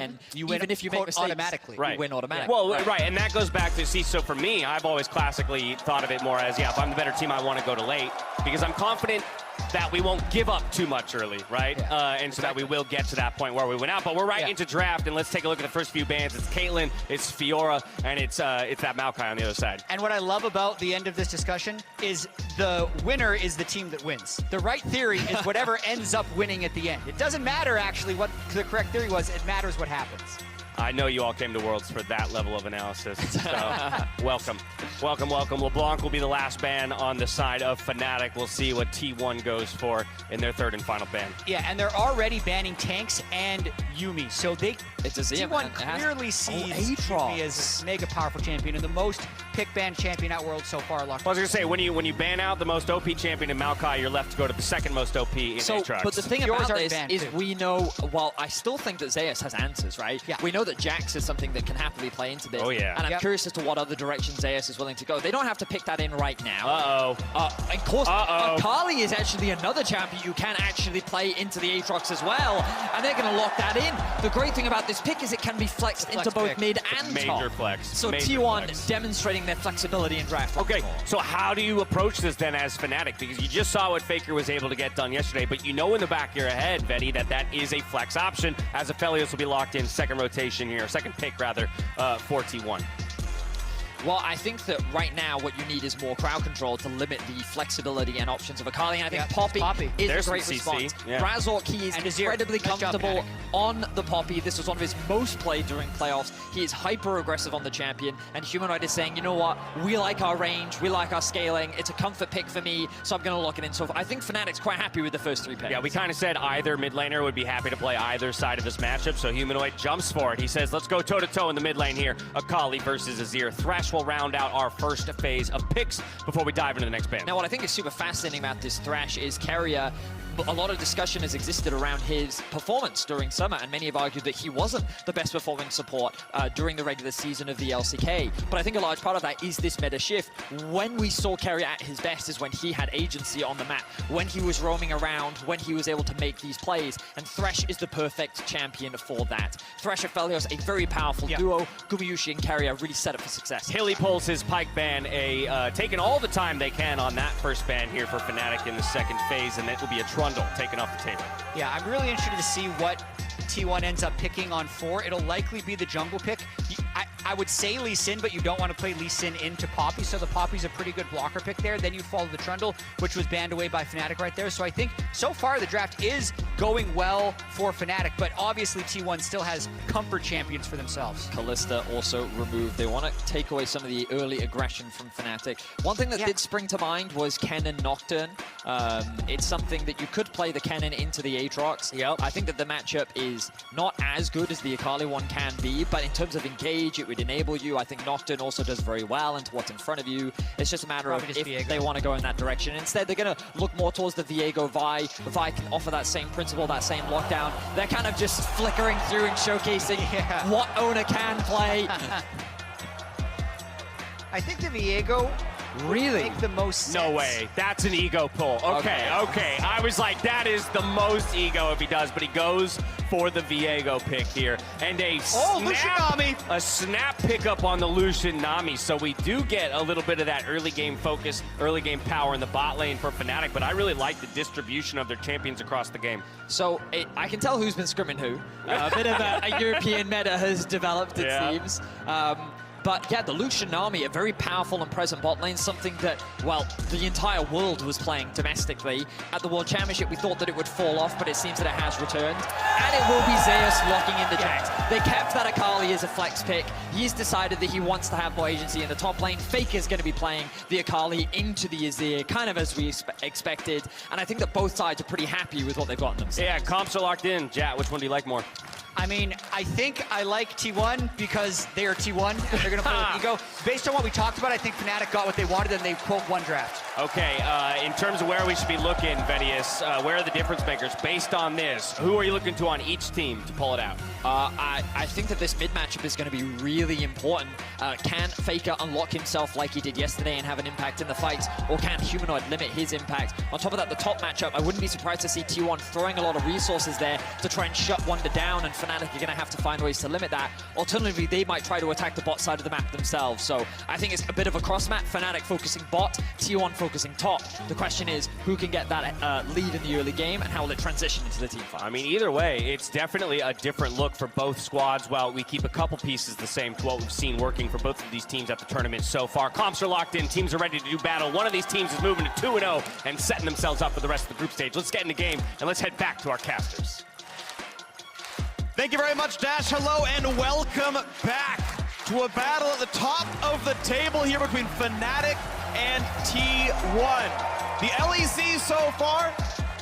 and you win even if you make mistakes, automatically. you win automatically. Well, right, and that goes back to, see, so for me, I've always classically thought of it more as, yeah, if I'm the better team, I want to go to late, because I'm confident that we won't give up too much early, right? And so that we will get to that point where we win out. But we're right into draft, and let's take a look at the first few bans. It's Caitlyn, it's Fiora, and it's that Maokai on the other side. And what I love about the end of this discussion is the winner is the team that wins. The right theory is whatever ends up winning at the end. It doesn't matter actually what the correct theory was, it matters what happens. I know you all came to Worlds for that level of analysis, so welcome. Welcome, welcome. LeBlanc will be the last ban on the side of Fnatic. We'll see what T1 goes for in their third and final ban. Yeah, and they're already banning tanks and Yuumi, so T1 clearly sees Yuumi as a mega powerful champion and the most pick ban champion at Worlds so far. I was going to say, when you ban out the most OP champion in Maokai, you're left to go to the second most OP in Aatrox. But the thing about this is we know, well, I still think that Zeus has answers, right? Yeah. We know that Jax is something that can happily play into this. Oh, yeah. And I'm curious as to what other direction Zeus is willing to go. They don't have to pick that in right now. Of course, Akali is actually another champion you can actually play into the Aatrox as well. And they're going to lock that in. The great thing about this pick is it can be flexed into both mid and top. Major flex. So T1 demonstrating their flexibility in draft. Okay, so how do you approach this then as Fnatic? Because you just saw what Faker was able to get done yesterday, but you know in the back of your head, Vetty, that is a flex option, as Aphelios will be locked in second rotation here, second pick rather, for T1. Well, I think that right now what you need is more crowd control to limit the flexibility and options of Akali, and I think Poppy is a great response. Razork, he is incredibly comfortable on the Poppy. This was one of his most played during playoffs. He is hyper-aggressive on the champion, and Humanoid is saying, you know what, we like our range, we like our scaling, it's a comfort pick for me, so I'm going to lock it in. So I think Fnatic's quite happy with the first three picks. Yeah, we kind of said either mid laner would be happy to play either side of this matchup, so Humanoid jumps for it. He says, let's go toe-to-toe in the mid lane here. Akali versus Azir. Thresh will round out our first phase of picks before we dive into the next ban. Now, what I think is super fascinating about this Thresh is Keria. A lot of discussion has existed around his performance during summer, and many have argued that he wasn't the best performing support during the regular season of the LCK. But I think a large part of that is this meta shift. When we saw Keria at his best is when he had agency on the map, when he was roaming around, when he was able to make these plays, and Thresh is the perfect champion for that. Thresh and Aphelios, a very powerful duo. Gumayusi and Keria really set up for success. Hilly pulls his Pike ban, taking all the time they can on that first ban here for Fnatic in the second phase, and it will be a Trundle taken off the table. Yeah, I'm really interested to see what T1 ends up picking on 4. It'll likely be the jungle pick. I would say Lee Sin, but you don't want to play Lee Sin into Poppy, so the Poppy's a pretty good blocker pick there. Then you follow the Trundle, which was banned away by Fnatic right there. So I think so far the draft is going well for Fnatic, but obviously T1 still has comfort champions for themselves. Kalista also removed. They want to take away some of the early aggression from Fnatic. One thing that did spring to mind was Kennen Nocturne. It's something that you could play the Kennen into the Aatrox. I think that the matchup is not as good as the Akali one can be, but in terms of engage, it would enable you. I think Nocturne also does very well into what's in front of you. It's just a matter of if they want to go in that direction. Instead, they're going to look more towards the Viego Vi. Vi can offer that same principle, that same lockdown. They're kind of just flickering through and showcasing what owner can play. I think the Viego really make the most sense. No way. That's an ego pull. Okay. I was like, that is the most ego if he does, but he goes for the Viego pick here. And a snap pickup on the Lucian Nami. So we do get a little bit of that early game focus, early game power in the bot lane for Fnatic, but I really like the distribution of their champions across the game. So I can tell who's been scrimming who. A bit of a European meta has developed, it seems. But yeah, the Lucian Army, a very powerful and present bot lane, something that, well, the entire world was playing domestically. At the World Championship, we thought that it would fall off, but it seems that it has returned. And it will be Zeus locking in the Jax. They kept that Akali as a flex pick. He's decided that he wants to have more agency in the top lane. Faker's going to be playing the Akali into the Azir, kind of as we expected. And I think that both sides are pretty happy with what they've gotten themselves. Yeah, comps are locked in. Jat, which one do you like more? I mean, I think I like T1 because they are T1 and they're going to play with ego. Based on what we talked about, I think Fnatic got what they wanted and they quote won draft. Okay, in terms of where we should be looking, Vedius, where are the difference makers based on this? Who are you looking to on each team to pull it out? I think that this mid matchup is going to be really important. Can Faker unlock himself like he did yesterday and have an impact in the fights, or can Humanoid limit his impact? On top of that, the top matchup, I wouldn't be surprised to see T1 throwing a lot of resources there to try and shut Wonder down and Fnatic are going to have to find ways to limit that. Alternatively, they might try to attack the bot side of the map themselves. So I think it's a bit of a cross map. Fnatic focusing bot, T1 focusing top. The question is, who can get that lead in the early game, and how will it transition into the team fight? I mean, either way, it's definitely a different look for both squads, while we keep a couple pieces the same to what we've seen working for both of these teams at the tournament so far. Comps are locked in, teams are ready to do battle. One of these teams is moving to 2-0 and setting themselves up for the rest of the group stage. Let's get in the game, and let's head back to our casters. Thank you very much, Dash. Hello and welcome back to a battle at the top of the table here between Fnatic and T1. The LEC so far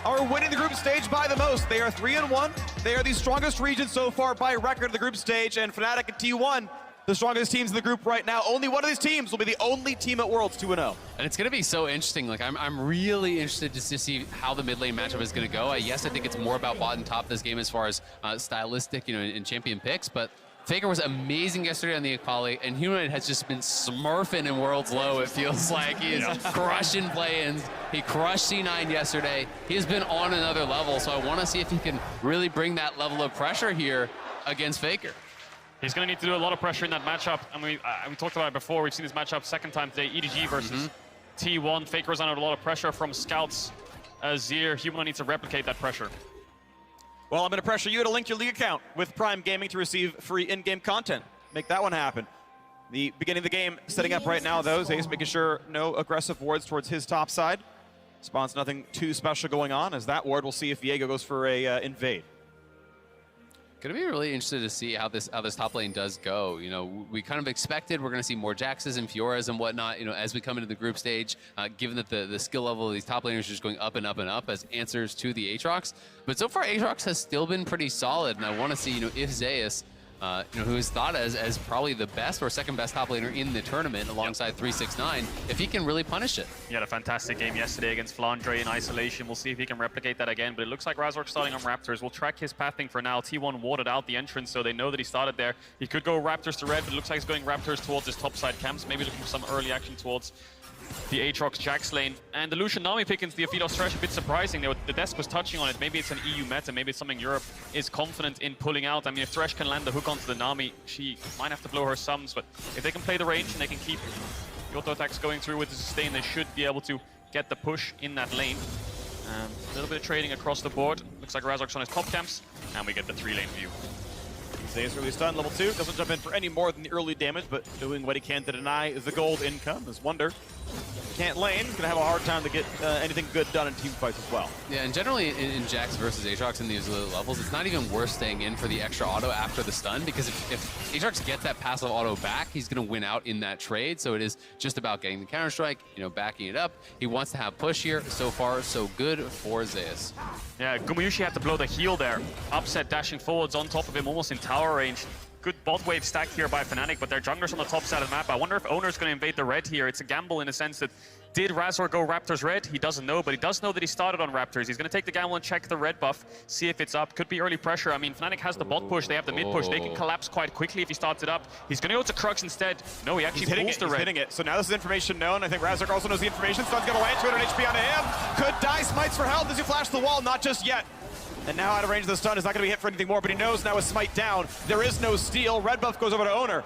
are winning the group stage by the most. They are 3-1. They are the strongest region so far by record of the group stage, and Fnatic and T1, the strongest teams in the group right now. Only one of these teams will be the only team at Worlds 2-0. And it's going to be so interesting. Like, I'm really interested just to see how the mid lane matchup is going to go. Yes, I think it's more about bot and top this game as far as stylistic, and champion picks, but Faker was amazing yesterday on the Akali, and Humanoid has just been smurfing in Worlds Low. It feels like he is crushing play-ins. He crushed C9 yesterday. He has been on another level, so I want to see if he can really bring that level of pressure here against Faker. He's going to need to do a lot of pressure in that matchup, and we talked about it before. We've seen this matchup second time today, EDG versus T1. Faker was under a lot of pressure from scouts. Azir, Humanoid needs to replicate that pressure. Well, I'm going to pressure you to link your league account with Prime Gaming to receive free in-game content. Make that one happen. The beginning of the game setting up right now, though. Zay's making sure no aggressive wards towards his top side. Spawns nothing too special going on, as that ward, we'll see if Viego goes for a invade. Gonna be really interested to see how this top lane does go. We kind of expected we're gonna see more Jaxes and Fioras and whatnot, as we come into the group stage, given that the skill level of these top laners is just going up and up and up as answers to the Aatrox. But so far, Aatrox has still been pretty solid, and I want to see, if Zeus, who is thought as probably the best or second best top laner in the tournament alongside 369, if he can really punish it. He had a fantastic game yesterday against Flandre in isolation. We'll see if he can replicate that again, but it looks like Razork starting on Raptors. We'll track his pathing for now. T1 warded out the entrance, so they know that he started there. He could go Raptors to red, but it looks like he's going Raptors towards his top side camps, maybe looking for some early action towards the Aatrox Jax lane. And the Lucian Nami pick into the Aphidos Thresh, a bit surprising. The desk was touching on it. Maybe it's an EU meta. Maybe it's something Europe is confident in pulling out. I mean, if Thresh can land the hook onto the Nami, she might have to blow her sums. But if they can play the range and they can keep the auto attacks going through with the sustain, they should be able to get the push in that lane. A little bit of trading across the board. Looks like Razork's on his top camps. And we get the 3-lane view. Zay's early stun, level 2. Doesn't jump in for any more than the early damage, but doing what he can to deny the gold income. As Wonder can't lane, gonna have a hard time to get anything good done in team fights as well. Yeah, and generally in Jax versus Aatrox in these levels, it's not even worth staying in for the extra auto after the stun, because if Aatrox gets that passive auto back, he's gonna win out in that trade. So it is just about getting the counter strike, backing it up. He wants to have push here. So far, so good for Zeus. Yeah, Gumuyushi had to blow the heal there. Upset dashing forwards on top of him, almost in tower range. Good bot wave stack here by Fnatic, but their jungler's on the top side of the map. I wonder if Owner's going to invade the red here. It's a gamble in the sense that, did Razor go Raptors red? He doesn't know, but he does know that he started on Raptors. He's going to take the gamble and check the red buff, see if it's up. Could be early pressure. I mean, Fnatic has the bot push, they have the mid push. They can collapse quite quickly if he starts it up. He's going to go to Crux instead. No, he actually pulls the red. He's hitting it. So now this is information known. I think Razor also knows the information. Stun's going to land 200 HP onto him. Could die, smites for help. Does he flash the wall? Not just yet. And now out of range of the stun, is not going to be hit for anything more, but he knows now with Smite down, there is no steal. Red buff goes over to Owner.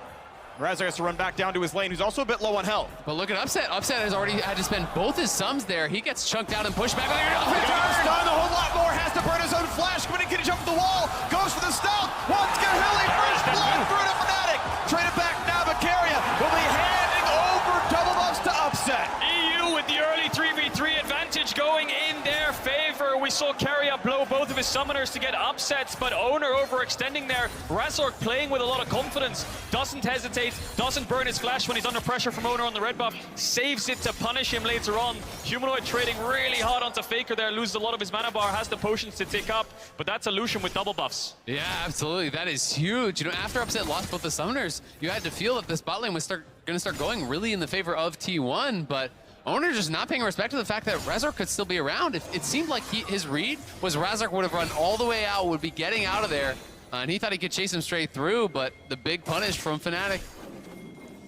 Razor has to run back down to his lane, who's also a bit low on health. But look at Upset. Upset has already had to spend both his sums there. He gets chunked out and pushed back. Stun, a whole lot more, has to burn his own flash. Can he jump the wall? Goes for the stealth. Wants to get Hilly. First blood through to Fnatic. Trade it back now, Vicaria will be handing over double buffs to Upset. EU with the early 3v3 advantage going in their favor. We saw Keria blow both of his summoners to get upsets, but Owner overextending there. Razork playing with a lot of confidence. Doesn't hesitate, doesn't burn his flash when he's under pressure from Owner on the red buff. Saves it to punish him later on. Humanoid trading really hard onto Faker there. Loses a lot of his mana bar, has the potions to tick up, but that's a Lucian with double buffs. Yeah, absolutely. That is huge. After Upset lost both the summoners, you had to feel that this bot lane was going to start going really in the favor of T1, but Owner just not paying respect to the fact that Razork could still be around. It seemed like his read was Razork would have run all the way out, would be getting out of there, and he thought he could chase him straight through, but the big punish from Fnatic.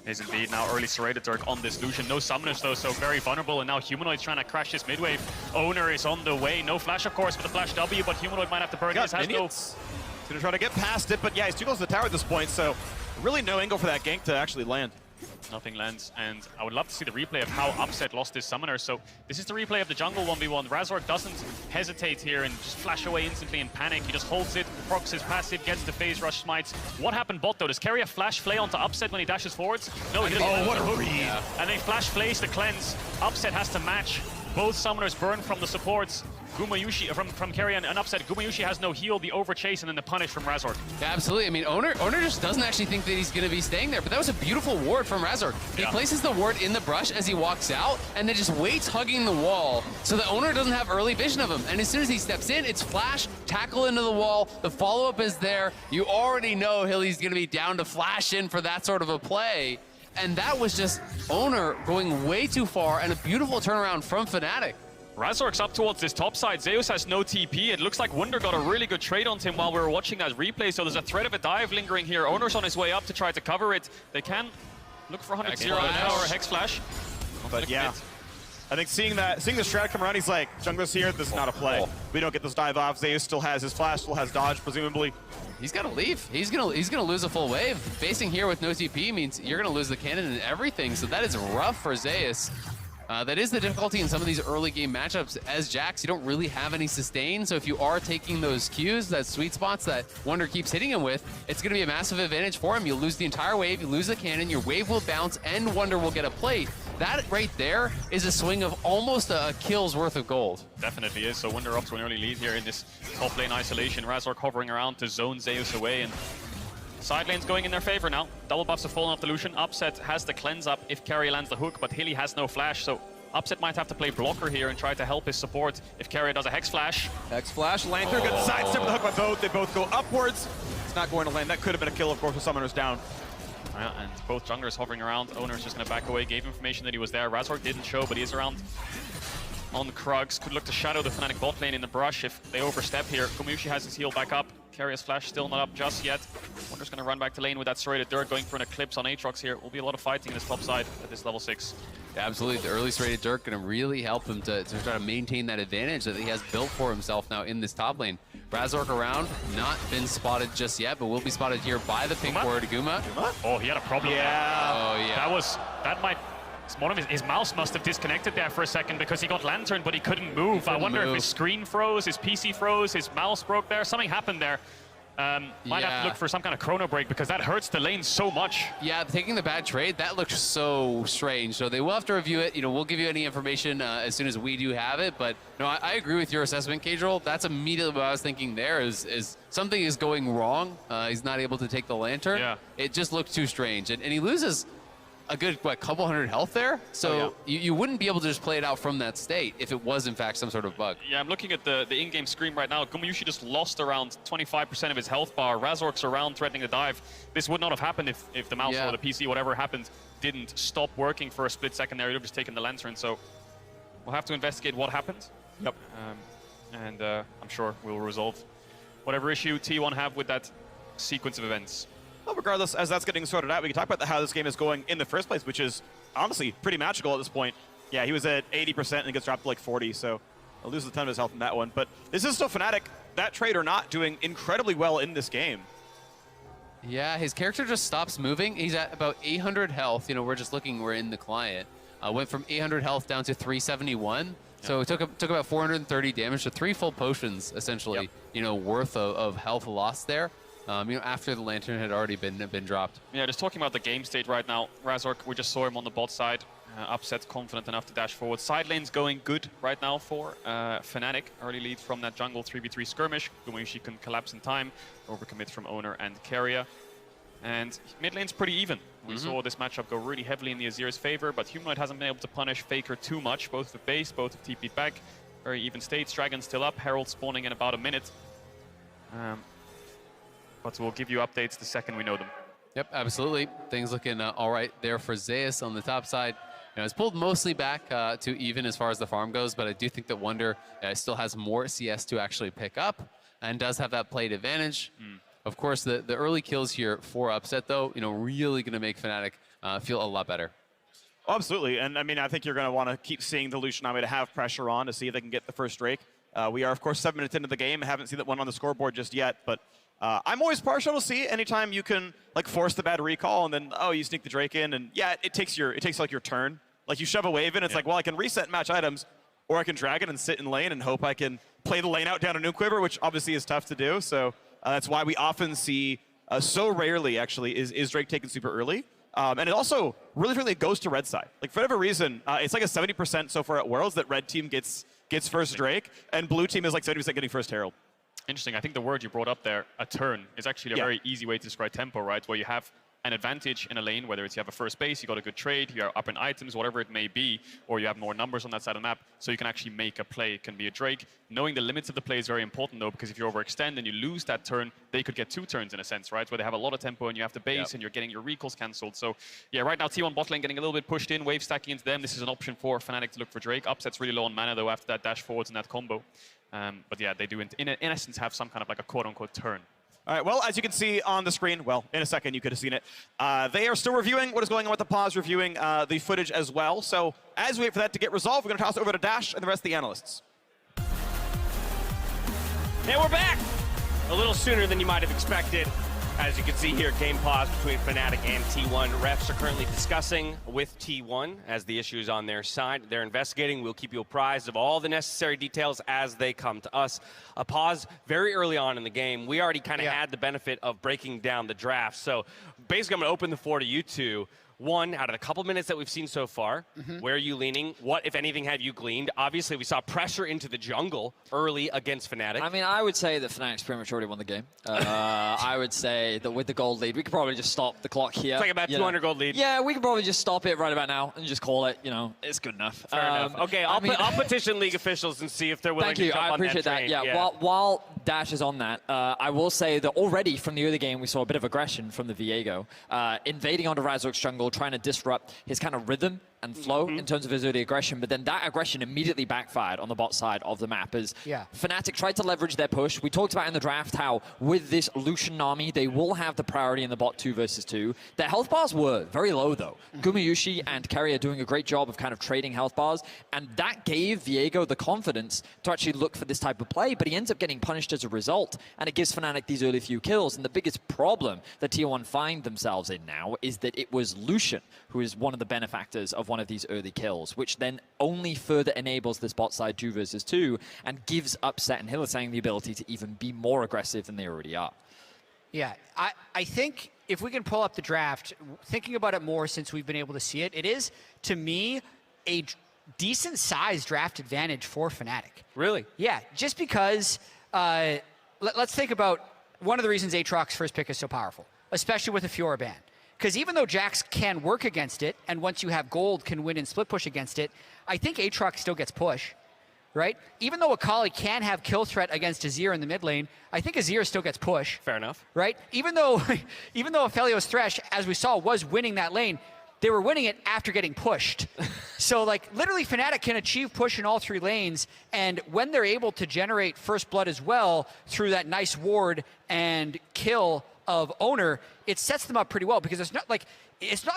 Is indeed now early Serrated Turk on this Lucian. No summoners though, so very vulnerable, and now Humanoid's trying to crash this mid-wave. Owner is on the way. No flash, of course, with the flash W, but Humanoid might have to burn his. Has no gonna try to get past it, but yeah, he's too close to the tower at this point, so really no angle for that gank to actually land. Nothing lands, and I would love to see the replay of how Upset lost his summoner. So this is the replay of the jungle 1v1. Razork doesn't hesitate here and just flash away instantly in panic. He just holds it, procs his passive, gets the phase rush smites. What happened bot though? Does Keria flash flay onto Upset when he dashes forwards? No, he didn't. Oh, what a read. Yeah. And they flash flays the cleanse. Upset has to match. Both summoners burn from the supports. Gumayushi from Keria and Upset. Gumayushi has no heal, the overchase, and then the punish from Razork. Yeah, absolutely. I mean, Owner just doesn't actually think that he's going to be staying there, but that was a beautiful ward from Razork. He places the ward in the brush as he walks out, and then just waits hugging the wall so the Owner doesn't have early vision of him. And as soon as he steps in, it's flash, tackle into the wall, the follow-up is there. You already know Hilly's going to be down to flash in for that sort of a play. And that was just Owner going way too far, and a beautiful turnaround from Fnatic. Razork's up towards this top side. Zeus has no TP. It looks like Wunder got a really good trade on him while we were watching that replay, so there's a threat of a dive lingering here. Owner's on his way up to try to cover it. They can look for 100-0 or a Hex Flash. But yeah, I think seeing the strat come around, he's like, jungler's here, this is not a play. We don't get this dive off. Zeus still has his flash, still has dodge, presumably. He's got to leave. He's gonna lose a full wave. Facing here with no TP means you're gonna lose the cannon and everything, so that is rough for Zeus. That is the difficulty in some of these early game matchups. As Jax, you don't really have any sustain, so if you are taking those Qs, that sweet spots that Wunder keeps hitting him with, it's going to be a massive advantage for him. You'll lose the entire wave, you lose the cannon, your wave will bounce, and Wunder will get a plate. That right there is a swing of almost a kill's worth of gold. Definitely is. So Wunder up to an early lead here in this top lane isolation. Razork hovering around to zone Zeus away, and side lane's going in their favor now. Double buffs have fallen off the Lucian. Upset has the cleanse up if Keria lands the hook, but Hilly has no flash, so Upset might have to play blocker here and try to help his support if Keria does a Hex Flash. Hex Flash, Lantern gets sidestep with the hook by both. They both go upwards. It's not going to land. That could have been a kill, of course, with Summoners down. Yeah, and both junglers hovering around. Owner's just going to back away, gave information that he was there. Razork didn't show, but he is around on the Krugs. Could look to shadow the Fnatic bot lane in the brush if they overstep here. Gumayushi has his heal back up. Keria's flash still not up just yet. Wunder's going to run back to lane with that serrated dirt, going for an eclipse on Aatrox here. Will be a lot of fighting in this top side at this level 6. Yeah, absolutely. The early serrated dirt going to really help him to try to maintain that advantage that he has built for himself now in this top lane. Razork around, not been spotted just yet, but will be spotted here by the pink ward, Guma. Oh, he had a problem there. Oh, yeah. That might... One of his mouse must have disconnected there for a second because he got Lantern, but he couldn't move. I wonder if his screen froze, his PC froze, his mouse broke there. Something happened there. Might have to look for some kind of chrono break because that hurts the lane so much. Yeah, taking the bad trade, that looks so strange. So they will have to review it. You know, we'll give you any information as soon as we do have it. But no, I agree with your assessment, Cadril. That's immediately what I was thinking there is something is going wrong. He's not able to take the Lantern. Yeah. It just looked too strange. And he loses a good, couple hundred health there. So you wouldn't be able to just play it out from that state if it was, in fact, some sort of bug. Yeah, I'm looking at the in-game screen right now. Gumayushi just lost around 25% of his health bar. Razork's around threatening to dive. This would not have happened if the mouse or the PC, whatever happened, didn't stop working for a split second there. He would have just taken the Lantern. So we'll have to investigate what happened. Yep. And I'm sure we'll resolve whatever issue T1 have with that sequence of events. Well, regardless, as that's getting sorted out, we can talk about how this game is going in the first place, which is honestly pretty magical at this point. Yeah, he was at 80% and gets dropped to like 40, so he'll lose a ton of his health in that one. But this is still Fnatic, that trade or not, doing incredibly well in this game. Yeah, his character just stops moving. He's at about 800 health. You know, we're in the client. Went from 800 health down to 371. So it took about 430 damage to 3 full potions, essentially, you know, worth of health lost there. You know, after the Lantern had already been dropped. Yeah, just talking about the game state right now. Razork, we just saw him on the bot side. Upset, confident enough to dash forward. Side lane's going good right now for Fnatic. Early lead from that jungle 3v3 skirmish. Gumayushi can collapse in time. Overcommit from Owner and Keria. And mid lane's pretty even. We saw this matchup go really heavily in the Azir's favor, but Humanoid hasn't been able to punish Faker too much. Both with base, both with TP'd back. Very even states. Dragon still up. Herald spawning in about a minute. But we'll give you updates the second we know them. Yep, absolutely. Things looking all right there for Zeus on the top side. You know, it's pulled mostly back to even as far as the farm goes, but I do think that Wunder still has more CS to actually pick up and does have that plate advantage. Of course, the early kills here for Upset, though, you know, really going to make Fnatic feel a lot better. Oh, absolutely, and I mean, I think you're going to want to keep seeing the Lucian Army to have pressure on to see if they can get the first Drake. We are, of course, 7 minutes into the game. I haven't seen that one on the scoreboard just yet, but I'm always partial to C anytime you can like force the bad recall and then, oh, you sneak the Drake in, and yeah, it takes like your turn. Like you shove a wave in, it's like, well, I can reset match items, or I can drag it and sit in lane and hope I can play the lane out down a Nuke Quiver, which obviously is tough to do. So that's why we often see, so rarely actually, is Drake taken super early. And it also really frequently goes to red side. Like for whatever reason, it's like a 70% so far at Worlds that red team gets first Drake, and blue team is like 70% getting first Herald. Interesting. I think the word you brought up there, a turn, is actually a very easy way to describe tempo, right? Where you have an advantage in a lane, whether it's you have a first base, you got a good trade, you're up in items, whatever it may be, or you have more numbers on that side of the map, so you can actually make a play. It can be a Drake. Knowing the limits of the play is very important, though, because if you overextend and you lose that turn, they could get 2 turns in a sense, right? Where they have a lot of tempo and you have the base and you're getting your recalls cancelled. So, yeah, right now T1 bot lane getting a little bit pushed in, wave stacking into them. This is an option for Fnatic to look for Drake. Upset's really low on mana, though, after that dash forwards and that combo. But yeah, they do, in essence, have some kind of like a quote-unquote turn. All right, well, as you can see on the screen, well, in a second you could have seen it, they are still reviewing what is going on with the pause, reviewing the footage as well. So as we wait for that to get resolved, we're going to toss it over to Dash and the rest of the analysts. And we're back! A little sooner than you might have expected. As you can see here, game pause between Fnatic and T1. Refs are currently discussing with T1 as the issue is on their side. They're investigating. We'll keep you apprised of all the necessary details as they come to us. A pause very early on in the game. We already kind of had the benefit of breaking down the draft. So basically, I'm going to open the floor to you two. One, out of the couple minutes that we've seen so far, where are you leaning? What, if anything, have you gleaned? Obviously, we saw pressure into the jungle early against Fnatic. I mean, I would say that Fnatic's pretty much already won the game. I would say that with the gold lead, we could probably just stop the clock here. It's like about 200 gold lead. Yeah, we could probably just stop it right about now and just call it. You know, it's good enough. Fair enough. Okay, I'll petition league officials and see if they're willing to jump I appreciate on that train. Yeah. While Dash is on that, I will say that already from the early game, we saw a bit of aggression from the Viego. Invading onto Razork's jungle, trying to disrupt his kind of rhythm and flow in terms of his early aggression, but then that aggression immediately backfired on the bot side of the map as Fnatic tried to leverage their push. We talked about in the draft how with this Lucian army, they will have the priority in the bot 2 versus 2. Their health bars were very low though. Gumayushi and Kerry are doing a great job of kind of trading health bars, and that gave Viego the confidence to actually look for this type of play, but he ends up getting punished as a result, and it gives Fnatic these early few kills. And the biggest problem that T1 find themselves in now is that it was Lucian who is one of the benefactors of one of these early kills, which then only further enables this bot side 2 versus 2 and gives Upset and Hylissang the ability to even be more aggressive than they already are. Yeah, I think if we can pull up the draft, thinking about it more since we've been able to see it, it is, to me, a decent-sized draft advantage for Fnatic. Really? Yeah, just because, let's think about one of the reasons Aatrox's first pick is so powerful, especially with a Fiora ban. Because even though Jax can work against it, and once you have gold, can win in split push against it, I think Aatrox still gets push, right? Even though Akali can have kill threat against Azir in the mid lane, I think Azir still gets push. Fair enough. Right? Even though Aphelios Thresh, as we saw, was winning that lane, they were winning it after getting pushed. So, like, literally Fnatic can achieve push in all 3 lanes, and when they're able to generate first blood as well through that nice ward and kill of Owner, it sets them up pretty well, because it's not like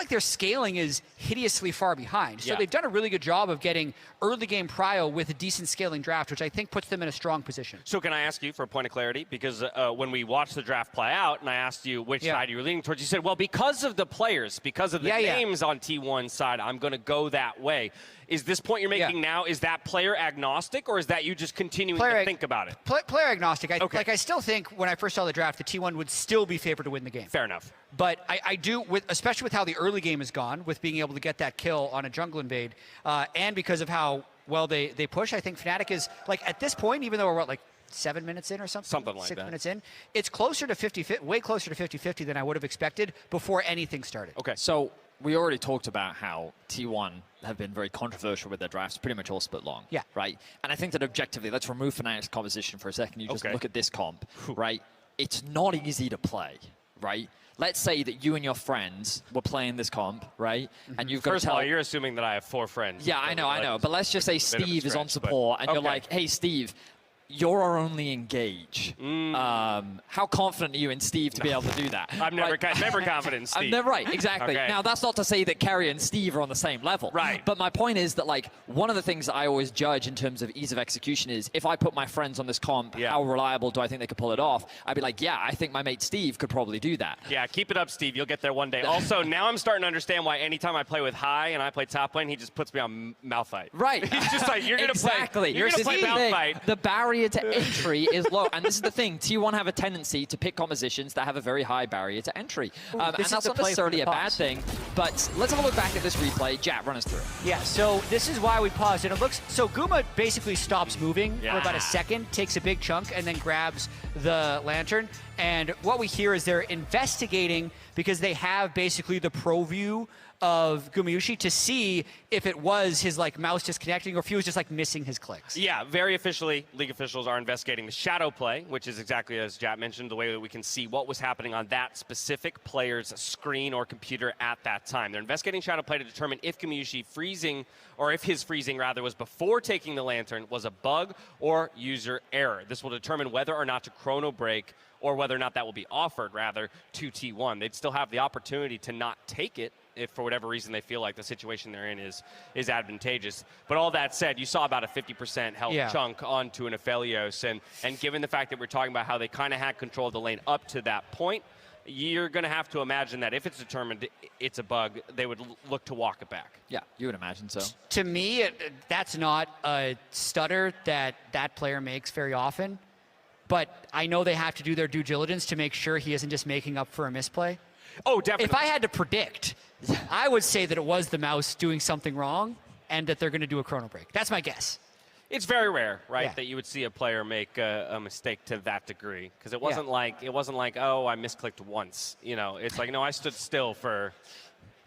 their scaling is hideously far behind. So they've done a really good job of getting early game prio with a decent scaling draft, which I think puts them in a strong position. So can I ask you for a point of clarity? Because when we watched the draft play out and I asked you which side you were leaning towards, you said, well, because of the players, because of the names on T1's side, I'm going to go that way. Is this point you're making now, is that player agnostic, or is that you just continuing to think about it? Player agnostic. I still think when I first saw the draft, the T1 would still be favored to win the game. Fair enough. But I do, especially with how the early game has gone, with being able to get that kill on a jungle invade, and because of how well they push, I think Fnatic is, like, at this point, even though we're, like, 7 minutes in or something? Something like 6 minutes in. It's closer to 50-50, way closer to 50-50 than I would have expected before anything started. Okay. So we already talked about how T1 have been very controversial with their drafts, pretty much all split long. Yeah. Right? And I think that objectively, let's remove Fnatic's composition for a second. You just look at this comp, right? It's not easy to play, right? Let's say that you and your friends were playing this comp, right? And you've got First to tell... of all, you're assuming that I have 4 friends. Yeah, I know. But let's just say Steve is on support, and you're like, hey, Steve, you're our only engage. How confident are you in Steve to be able to do that? I'm never confident in Steve. Right, exactly. Okay. Now, that's not to say that Carrier and Steve are on the same level. Right. But my point is that, like, one of the things that I always judge in terms of ease of execution is if I put my friends on this comp, how reliable do I think they could pull it off? I'd be like, yeah, I think my mate Steve could probably do that. Yeah, keep it up, Steve. You'll get there one day. Also, now I'm starting to understand why anytime I play with High and I play top lane, he just puts me on Malphite. Right. He's just like, you're going to play. You're going to play Malphite. The barrier to entry is low. And this is the thing. T1 have a tendency to pick compositions that have a very high barrier to entry. And that's not necessarily a bad thing. But let's have a look back at this replay. Jack, run us through it. Yeah, so this is why we paused. And it looks, so Guma basically stops moving for about a second, takes a big chunk, and then grabs the lantern. And what we hear is they're investigating because they have basically the pro view of Gumayushi to see if it was his like mouse disconnecting or if he was just like missing his clicks. Yeah, very officially, League officials are investigating the shadow play, which is exactly as Jat mentioned, the way that we can see what was happening on that specific player's screen or computer at that time. They're investigating shadow play to determine if Gumayushi freezing, or if his freezing rather was before taking the lantern, was a bug or user error. This will determine whether or not to chrono break or whether or not that will be offered, rather, to T1. They'd still have the opportunity to not take it if for whatever reason they feel like the situation they're in is advantageous. But all that said, you saw about a 50% health chunk onto an Aphelios, and given the fact that we're talking about how they kind of had control of the lane up to that point, you're going to have to imagine that if it's determined it's a bug, they would look to walk it back. Yeah, you would imagine so. To me, that's not a stutter that player makes very often. But I know they have to do their due diligence to make sure he isn't just making up for a misplay. Oh, definitely. If I had to predict, I would say that it was the mouse doing something wrong and that they're going to do a chrono break. That's my guess. It's very rare, right, that you would see a player make a mistake to that degree, because it wasn't like oh, I misclicked once. You know, it's like no, I stood still for.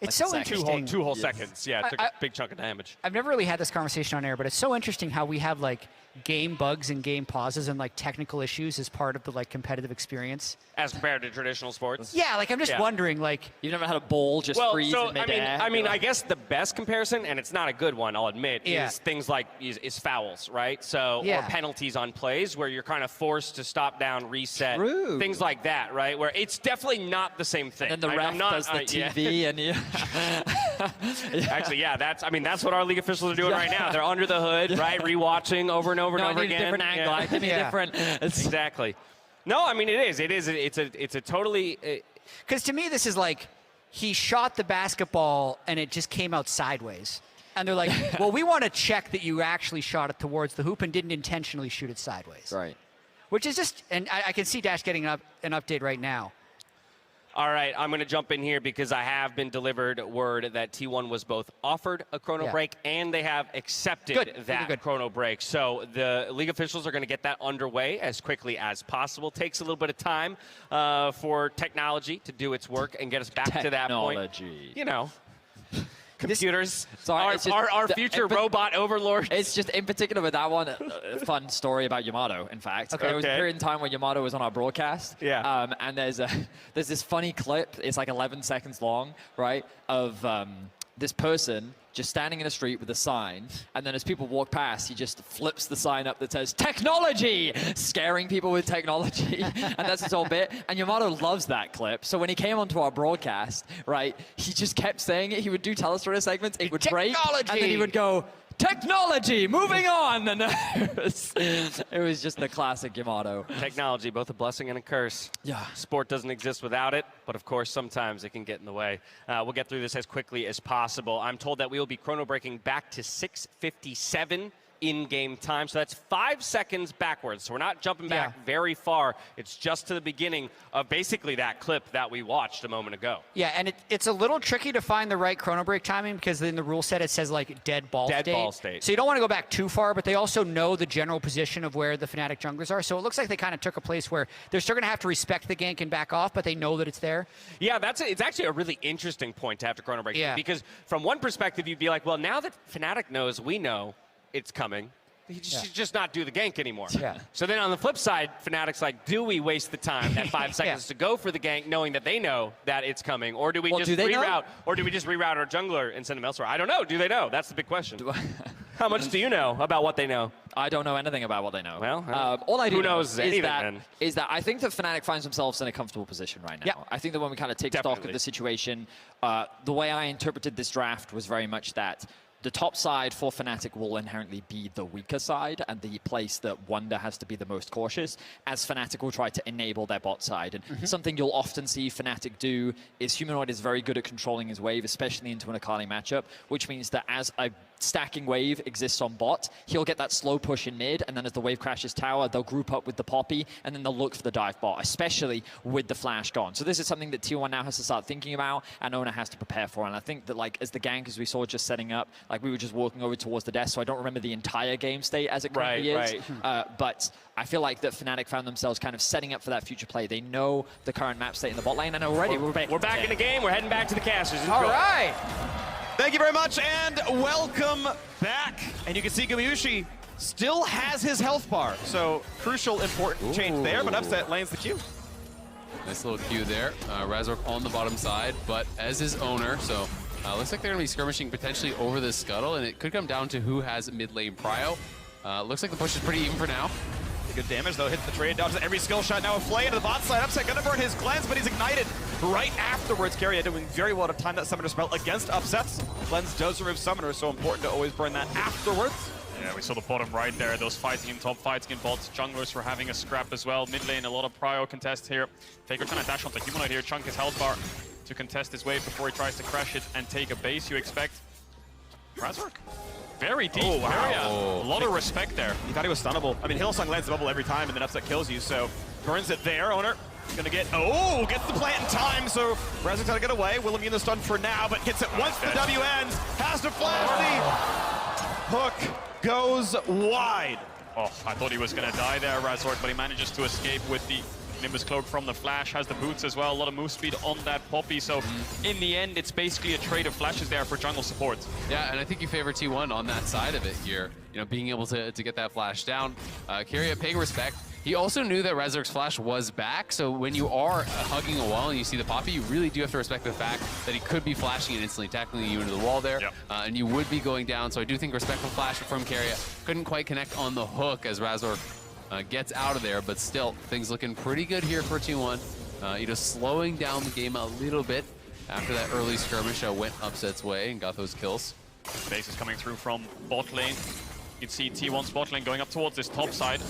It's so interesting. Two whole seconds. Yeah, it took a big chunk of damage. I've never really had this conversation on air, but it's so interesting how we have like game bugs and game pauses and like technical issues as part of the like competitive experience. As compared to traditional sports? Yeah, like I'm just wondering, like you've never had a ball just freeze in midair? I mean, I guess the best comparison, and it's not a good one, I'll admit, is things like is fouls, right? So or penalties on plays where you're kind of forced to stop down, reset, things like that, right? Where it's definitely not the same thing. And then the ref does the TV and Actually, that's what our league officials are doing right now. They're under the hood, right? Rewatching over and over and over again. Different angle. I can be different. Exactly. No, I mean it is. It's a totally. Because to me, this is like he shot the basketball and it just came out sideways, and they're like, "Well, we want to check that you actually shot it towards the hoop and didn't intentionally shoot it sideways." Right. Which is just, and I can see Dash getting an update right now. All right, I'm going to jump in here because I have been delivered word that T1 was both offered a chrono break and they have accepted that chrono break. So the league officials are going to get that underway as quickly as possible. Takes a little bit of time for technology to do its work and get us back to that point. You know. Computers, our future robot overlord. It's just in particular with that one, a fun story about Yamato, in fact. Okay. There was a period in time when Yamato was on our broadcast. Yeah. And there's this funny clip, it's like 11 seconds long, right, of this person just standing in the street with a sign, and then as people walk past, he just flips the sign up that says, "Technology!" scaring people with technology. And that's his whole bit. And Yamato loves that clip. So when he came onto our broadcast, right, he just kept saying it. He would do telestrator segments, it would break, and then he would go, "Technology, moving on!" And it was just the classic Yamato. Technology, both a blessing and a curse. Yeah. Sport doesn't exist without it, but of course, sometimes it can get in the way. We'll get through this as quickly as possible. I'm told that we will be chrono breaking back to 6:57 in-game time, so that's 5 seconds backwards. So we're not jumping back very far. It's just to the beginning of basically that clip that we watched a moment ago. Yeah, and it's a little tricky to find the right chrono break timing because in the rule set it says like dead ball state. So you don't want to go back too far, but they also know the general position of where the Fnatic junglers are. So it looks like they kind of took a place where they're still going to have to respect the gank and back off, but they know that it's there. Yeah, it's actually a really interesting point to have to chrono break. Yeah. Because from one perspective, you'd be like, well, now that Fnatic knows, we know it's coming. He should just not do the gank anymore. Yeah. So then on the flip side, Fnatic's like, do we waste the time, that 5 seconds to go for the gank, knowing that they know that it's coming? Or do we just reroute? Or do we just reroute our jungler and send them elsewhere? I don't know. Do they know? That's the big question. How much do you know about what they know? I don't know anything about what they know. Well, all I do who know knows anything, is that I think that Fnatic finds themselves in a comfortable position right now. Yeah. I think that when we kind of take stock of the situation, the way I interpreted this draft was very much that the top side for Fnatic will inherently be the weaker side and the place that Wunder has to be the most cautious, as Fnatic will try to enable their bot side. And something you'll often see Fnatic do is Humanoid is very good at controlling his wave, especially into an Akali matchup, which means that as a stacking wave exists on bot, he'll get that slow push in mid, and then as the wave crashes tower, they'll group up with the Poppy, and then they'll look for the dive bot, especially with the flash gone. So this is something that T1 now has to start thinking about, and Owner has to prepare for. And I think that, like, as the gank, as we saw just setting up, like, we were just walking over towards the desk, so I don't remember the entire game state as it currently is. But I feel like that Fnatic found themselves kind of setting up for that future play. They know the current map state in the bot lane, and already we're back in the game. We're heading back to the casters. All right. Thank you very much, and welcome back. And you can see Gumayusi still has his health bar, so crucial, important change there, but Upset lands the Q. Nice little Q there. Razork on the bottom side, but as his owner, so looks like they're going to be skirmishing potentially over this scuttle, and it could come down to who has mid lane prio. Looks like the push is pretty even for now. Good damage, though. Hits the trade, dodges every skill shot. Now a flay into the bot side. Upset gonna burn his cleanse, but he's ignited right afterwards. Keria doing very well to time that summoner spell against Upsets. Cleanse does remove summoner, so important to always burn that afterwards. Yeah, we saw the bottom right there. Those fighting in top, fighting in bots. Junglers were having a scrap as well. Mid lane, a lot of prio contest here. Faker trying to dash onto Humanoid here. Chunk his health bar to contest his wave before he tries to crash it and take a base. You expect Razork? Very deep. Oh, wow. A lot of respect there. He thought he was stunnable. I mean, Hillsong lands the bubble every time, and then Upset kills you, so burns it there. Owner gonna get, gets the plant in time, so Razork's gotta get away. Will immune the stun for now, but gets it once the W ends. Has to flash the hook, goes wide. Oh, I thought he was gonna die there, Razork, but he manages to escape with the Nimbus Cloak from the flash, has the boots as well, a lot of move speed on that Poppy, so in the end, it's basically a trade of flashes there for jungle support. Yeah, and I think you favor T1 on that side of it here, you know, being able to get that flash down. Keria paying respect. He also knew that Razork's flash was back, so when you are hugging a wall and you see the Poppy, you really do have to respect the fact that he could be flashing and instantly tackling you into the wall there, and you would be going down, so I do think respectful flash from Keria. Couldn't quite connect on the hook as Razork gets out of there, but still, things looking pretty good here for T1. You know, slowing down the game a little bit after that early skirmish went Upset's way and got those kills. Base is coming through from bot lane. You can see T1's bot lane going up towards this top side.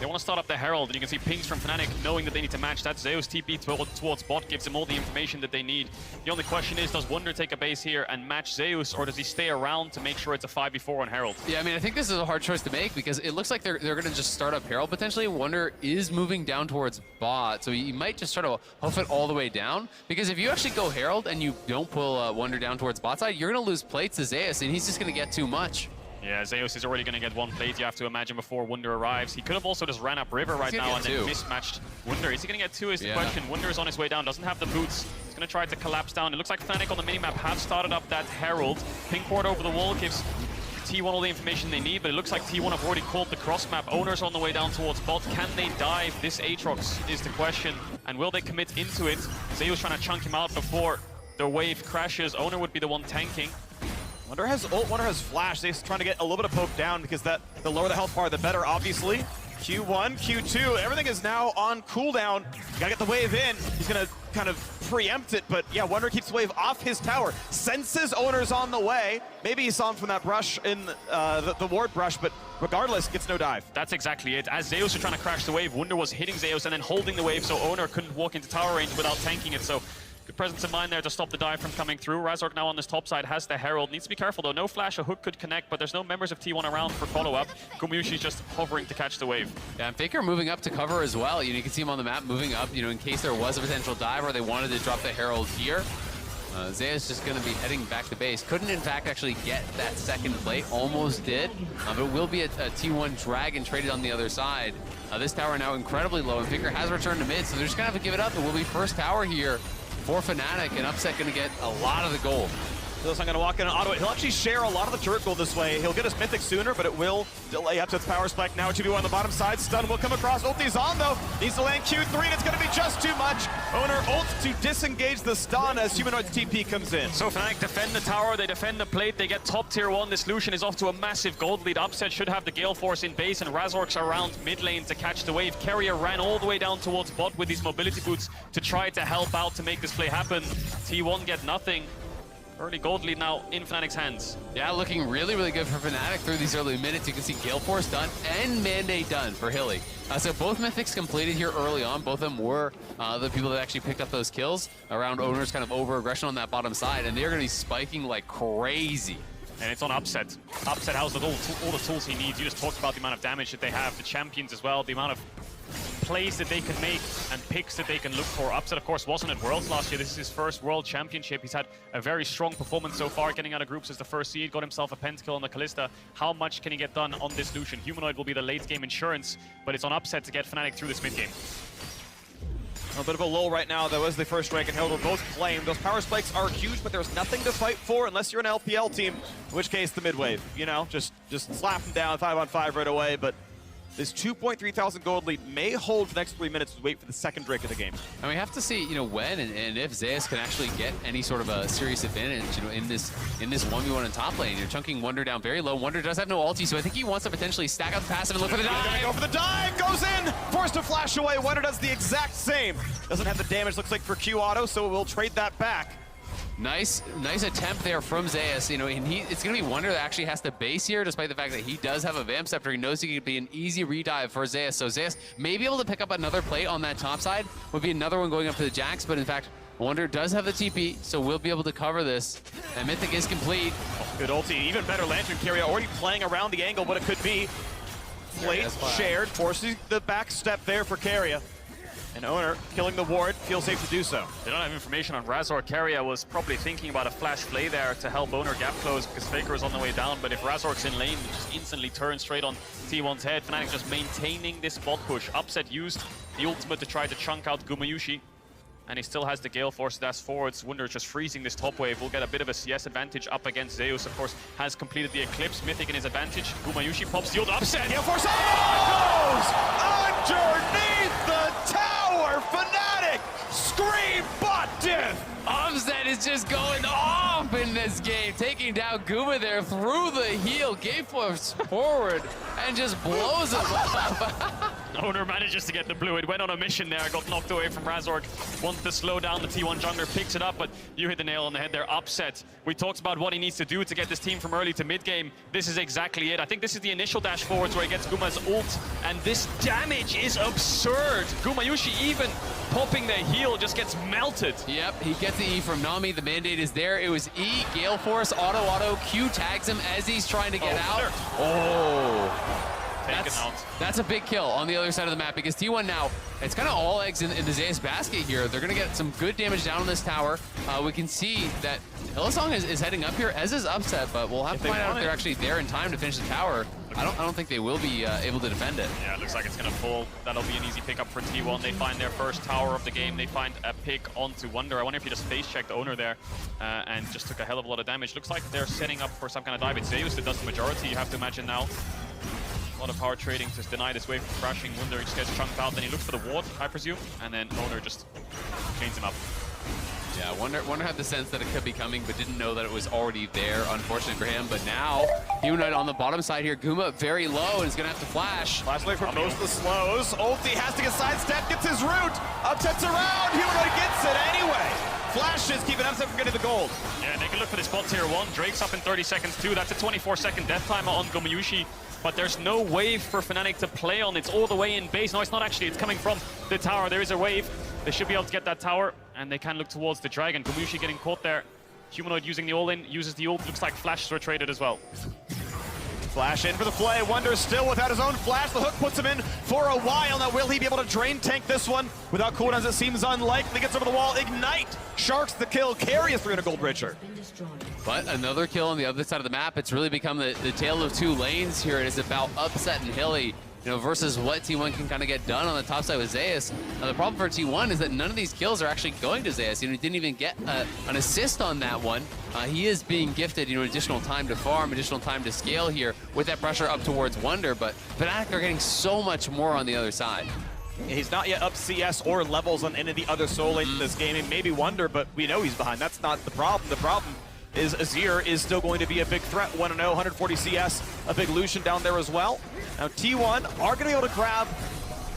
They want to start up the Herald, and you can see pings from Fnatic knowing that they need to match that. Zeus TP towards bot gives them all the information that they need. The only question is, does Wunder take a base here and match Zeus, or does he stay around to make sure it's a 5v4 on Herald? Yeah, I mean, I think this is a hard choice to make because it looks like they're going to just start up Herald potentially. Wunder is moving down towards bot, so he might just try to hoof it all the way down, because if you actually go Herald and you don't pull Wunder down towards bot side, you're going to lose plates to Zeus, and he's just going to get too much. Yeah, Zeus is already going to get one plate, you have to imagine, before Wunder arrives. He could have also just ran up river right now and then mismatched Wunder. Is he going to get two is the question. Wunder is on his way down, doesn't have the boots. He's going to try to collapse down. It looks like Fnatic on the minimap have started up that Herald. Pink ward over the wall gives T1 all the information they need, but it looks like T1 have already called the cross map. Owner's on the way down towards bot. Can they dive this Aatrox is the question, and will they commit into it? Zeus trying to chunk him out before the wave crashes. Owner would be the one tanking. Wunder has ult, Wunder has flash. They're trying to get a little bit of poke down because the lower the health bar, the better, obviously. Q1, Q2, everything is now on cooldown. Gotta get the wave in. He's gonna kind of preempt it, but yeah, Wunder keeps the wave off his tower. Senses Owner's on the way. Maybe he saw him from that brush in the ward brush, but regardless, gets no dive. That's exactly it. As Zeus was trying to crash the wave, Wunder was hitting Zeus and then holding the wave, so Owner couldn't walk into tower range without tanking it. So good presence of mind there to stop the dive from coming through. Razork now on this top side has the Herald. Needs to be careful though. No flash, a hook could connect, but there's no members of T1 around for follow-up. Gumayushi's just hovering to catch the wave. Yeah, and Faker moving up to cover as well. You know, you can see him on the map moving up, you know, in case there was a potential dive or they wanted to drop the Herald here. Zeus just going to be heading back to base. Couldn't, in fact, actually get that second plate. Almost did. But it will be a T1 Dragon traded on the other side. This tower now incredibly low, and Faker has returned to mid, so they're just going to have to give it up. It will be first tower here for Fnatic, and Upset going to get a lot of the gold. Phil's not going to walk in and auto it. He'll actually share a lot of the turret gold this way. He'll get his Mythic sooner, but it will delay up to its power spike. Now 2v1 on the bottom side. Stun will come across. Ulti's on, though. Needs to land Q3, and it's going to be just too much. Owner ult to disengage the stun as Humanoid's TP comes in. So Fnatic defend the tower, they defend the plate, they get top tier 1. This Lucian is off to a massive gold lead. Upset should have the Gale Force in base, and Razork's around mid lane to catch the wave. Carrier ran all the way down towards bot with these mobility boots to try to help out to make this play happen. T1 get nothing. Early gold lead now in Fnatic's hands. Yeah, looking really, really good for Fnatic through these early minutes. You can see Gale Force done and Mandate done for Hilly. So both Mythics completed here early on. Both of them were the people that actually picked up those kills around Owner's kind of over-aggression on that bottom side, and they're going to be spiking like crazy. And it's on Upset. Upset has all the tools he needs. You just talked about the amount of damage that they have, the champions as well, the amount of plays that they can make and picks that they can look for. Upset, of course, wasn't at Worlds last year. This is his first World Championship. He's had a very strong performance so far, getting out of groups as the first seed, got himself a pentakill on the Kalista. How much can he get done on this Lucian? Humanoid will be the late-game insurance, but it's on Upset to get Fnatic through this mid-game. A bit of a lull right now, though, as the first rank and Herald were both claimed. Those power spikes are huge, but there's nothing to fight for unless you're an LPL team, in which case the mid-wave, you know, just slap them down 5-on-5 right away, but this 2.3 thousand gold lead may hold for the next 3 minutes to wait for the second drink of the game. And we have to see, you know, when and if Zeus can actually get any sort of a serious advantage, you know, in this 1v1 in top lane. You're chunking Wonder down very low. Wonder does have no ulti, so I think he wants to potentially stack out the passive and look for the dive. Go for the dive, goes in, forced to flash away. Wonder does the exact same. Doesn't have the damage, looks like, for Q auto, so we'll trade that back. Nice attempt there from Zeus. You know, and it's going to be Wonder that actually has to base here, despite the fact that he does have a Vamp Scepter. He knows he could be an easy redive for Zeus. So Zeus may be able to pick up another plate on that top side. Would be another one going up to the Jax, but in fact, Wonder does have the TP, so we'll be able to cover this. And Mythic is complete. Good ulti, even better Lantern Carrier, already playing around the angle, what it could be. Plate shared, forcing the back step there for Carrier. And Owner, killing the ward, feels safe to do so. They don't have information on Razor. Carrier was probably thinking about a flash play there to help Owner gap close because Faker is on the way down. But if Razor's in lane, he just instantly turns straight on T1's head. Fnatic just maintaining this bot push. Upset used the ultimate to try to chunk out Gumayushi. And he still has the Gale Force dash forwards. Wunder just freezing this top wave. We'll get a bit of a CS advantage up against Zeus. Of course, has completed the Eclipse. Mythic in his advantage. Gumayushi pops the ult. Upset. Gale Force goes underneath the tower. Fnatic scream bot death. Upset is just going off in this game, taking down Guma there through the heel. Gale Force forward and just blows him up. Owner manages to get the blue. It went on a mission there, got knocked away from Razork. Wants to slow down the T1 jungler, picks it up, but you hit the nail on the head there. Upset. We talked about what he needs to do to get this team from early to mid game. This is exactly it. I think this is the initial dash forwards where he gets Guma's ult, and this damage is absurd. Gumayushi even popping the heal just gets melted. Yep, he gets the E from Nami. The mandate is there. It was E, Gale Force, auto, Q tags him as he's trying to get out. Oh. That's a big kill on the other side of the map because T1 now, it's kind of all eggs in the Zeus basket here. They're going to get some good damage down on this tower. We can see that Hillsong is heading up here, as is Upset, but we'll have to find out if they're actually there in time to finish the tower. I don't think they will be able to defend it. Yeah, it looks like it's going to fall. That'll be an easy pickup for T1. They find their first tower of the game. They find a pick onto Wonder. I wonder if he just face-checked the Owner there and just took a hell of a lot of damage. Looks like they're setting up for some kind of dive. It's Zeus that does the majority, you have to imagine now. A lot of power trading to deny this wave from crashing. Wunder just gets chunked out, then he looks for the ward, I presume, and then Owner just chains him up. Yeah, Wonder had the sense that it could be coming, but didn't know that it was already there, unfortunately for him. But now, Humanoid on the bottom side here, Guma very low, and is going to have to flash. Flash away from most of the slows. Ulti has to get sidestep, gets his root. Upsets around, Humanoid gets it anyway. Flashes, keeping Upset from getting the gold. Yeah, they can look for this bot tier 1. Drake's up in 30 seconds too. That's a 24-second death timer on Gumayushi. But there's no wave for Fnatic to play on. It's all the way in base. No, it's not actually. It's coming from the tower. There is a wave. They should be able to get that tower, and they can look towards the dragon. Gumayushi getting caught there. Humanoid using the all-in, uses the ult. Looks like flashes were traded as well. Flash in for the play. Wonder still without his own flash. The hook puts him in for a while. Now, will he be able to drain tank this one? Without cooldowns, it seems unlikely. Gets over the wall. Ignite. Sharks the kill. Carry a 300 gold richer. But another kill on the other side of the map. It's really become the tale of two lanes here. It is about Upset and Hilly. versus what T1 can kind of get done on the top side with Zeus. Now, the problem for T1 is that none of these kills are actually going to Zeus. He didn't even get an assist on that one. He is being gifted, additional time to farm, additional time to scale here with that pressure up towards Wonder, but Fnatic are getting so much more on the other side. He's not yet up CS or levels on any of the other solo lanes in this game. He maybe Wonder, but we know he's behind. That's not the problem. The problem is Azir is still going to be a big threat. 1-0, 140 CS, a big Lucian down there as well. Now T1 are going to be able to grab